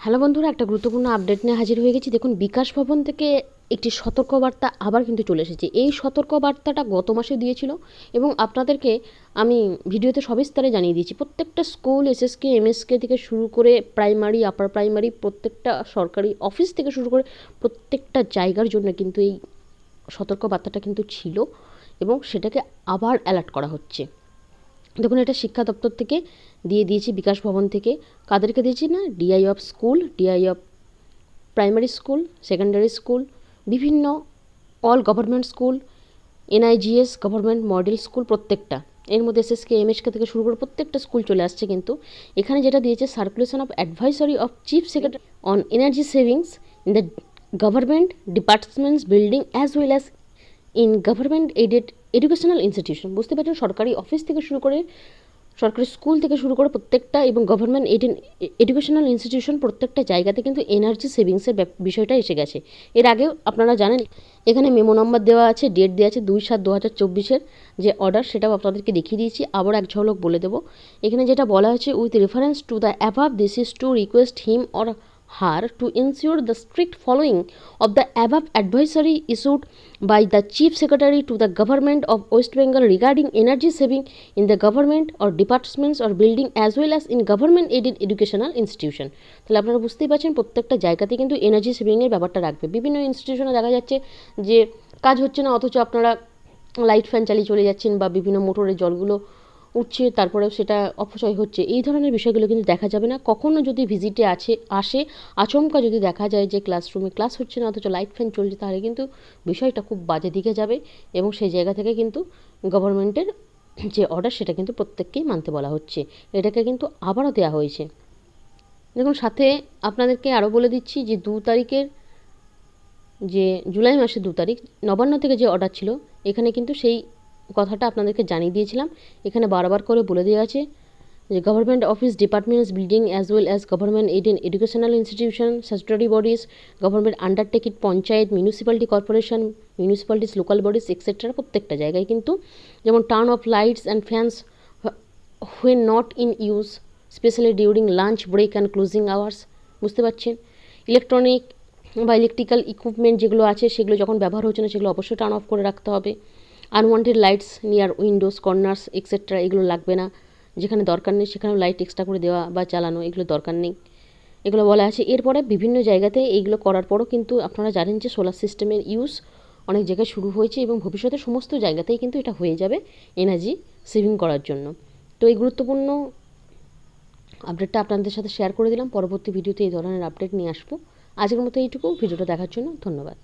Hello বন্ধুরা, একটা গুরুত্বপূর্ণ আপডেট নিয়ে হাজির হয়ে গেছি। দেখুন, বিকাশ ভবন থেকে একটি সতর্কবার্তা আবার কিন্তু চলে এসেছে। এই সতর্কবার্তাটা গত মাসে দিয়েছিল এবং আপনাদেরকে আমি ভিডিওতে সবিস্তারে জানিয়ে দিয়েছি। প্রত্যেকটা স্কুল, এসএসকে, এমএসকে থেকে শুরু করে প্রাইমারি, আপার প্রাইমারি, প্রত্যেকটা সরকারি অফিস থেকে শুরু করে প্রত্যেকটা জায়গার জন্য কিন্তু এই সতর্কবার্তাটা কিন্তু ছিল এবং সেটাকে আবার অ্যালার্ট করা হচ্ছে। দেখুন, এটা শিক্ষা দপ্তর থেকে দিয়ে দিয়েছি, বিকাশ ভবন থেকে। কাদেরকে দিয়েছি না, DI of school, DI of primary school, secondary school, বিভিন্ন all government school, NIGS government model school, প্রত্যেকটা এর মধ্যে এসএসকে, এমএসকে থেকে শুরু করে প্রত্যেকটা স্কুল চলে আসছে। কিন্তু এখানে যেটা দিয়েছে, circulation of advisory of chief secretary on energy savings in the government departments building as well as in government aided educational institution. বুঝতে পারছেন, সরকারি অফিস থেকে শুরু করে, সরকারি স্কুল থেকে শুরু করে প্রত্যেকটা এবং গভর্নমেন্ট এডেড এডুকেশনাল ইনস্টিটিউশন প্রত্যেকটা জায়গাতে কিন্তু এনার্জি সেভিংসের বিষয়টা এসে গেছে। এর আগেও আপনারা জানেন, এখানে মেমো নাম্বার দেওয়া আছে, ডেট দেওয়া আছে 2/7/2024 যে অর্ডার, সেটাও আপনাদেরকে দেখিয়ে দিয়েছি। আবার এক ঝলক বলে দেবো। এখানে যেটা বলা হচ্ছে, with reference to the above, this is to request him or her to ensure the strict following of the above advisory issued by the Chief Secretary to the Government of West Bengal regarding energy saving in the government or departments or building as well as in government aided educational institution। তাহলে আপনারা বুঝতেই পারছেন, প্রত্যেকটা জায়গাতে কিন্তু energy সেভিংয়ের ব্যাপারটা রাখবে। বিভিন্ন ইনস্টিটিউশনে দেখা যাচ্ছে যে কাজ হচ্ছে না, অথচ আপনারা লাইট ফ্যান চালিয়ে চলে যাচ্ছেন বা বিভিন্ন মোটরের জলগুলো উঠছে, তারপরেও সেটা অপচয় হচ্ছে। এই ধরনের বিষয়গুলো কিন্তু দেখা যাবে না। কখনো যদি ভিজিটে আসে, আচমকা যদি দেখা যায় যে ক্লাসরুমে ক্লাস হচ্ছে না অথচ লাইট ফ্যান চলছে, তাহলে কিন্তু বিষয়টা খুব বাজে দিকে যাবে এবং সেই জায়গা থেকে কিন্তু গভর্নমেন্টের যে অর্ডার, সেটা কিন্তু প্রত্যেককেই মানতে বলা হচ্ছে। এটাকে কিন্তু আবারও দেওয়া হয়েছে। দেখুন, সাথে আপনাদেরকে আরও বলে দিচ্ছি যে 2 তারিখের, যে জুলাই মাসের 2 তারিখ নবান্ন থেকে যে অর্ডার ছিল, এখানে কিন্তু সেই কথাটা আপনাদেরকে জানিয়ে দিয়েছিলাম। এখানে বারবার করে বলে দেওয়া আছে যে government office, departments, building as well as government aided educational institution, statutory bodies, government undertaking, panchayat, municipality corporation, municipalities, local bodies etcetera, প্রত্যেকটা জায়গায় কিন্তু, যেমন turn off lights and fans when not in use, specially during lunch break and closing hours. বুঝতে পারছেন, electronic বা electrical equipment যেগুলো আছে, সেগুলো যখন ব্যবহার হচ্ছে না, সেগুলো অবশ্যই টার্ন অফ করে রাখতে হবে। Unwanted lights near Windows, corners etcetera, এগুলো লাগবে না। যেখানে দরকার নেই সেখানেও লাইট এক্সট্রা করে দেওয়া বা চালানো, এগুলো দরকার নেই, এগুলো বলা আছে। এরপরে বিভিন্ন জায়গাতে এইগুলো করার পরও কিন্তু আপনারা জানেন যে সোলার সিস্টেমের ইউজ অনেক জায়গায় শুরু হয়েছে এবং ভবিষ্যতে সমস্ত জায়গাতেই কিন্তু এটা হয়ে যাবে এনার্জি সেভিং করার জন্য। তো এই গুরুত্বপূর্ণ আপডেটটা আপনাদের সাথে শেয়ার করে দিলাম। পরবর্তী ভিডিওতে এই ধরনের আপডেট নিয়ে আসবো। আজকের মতো এইটুকু। ভিডিওটা দেখার জন্য ধন্যবাদ।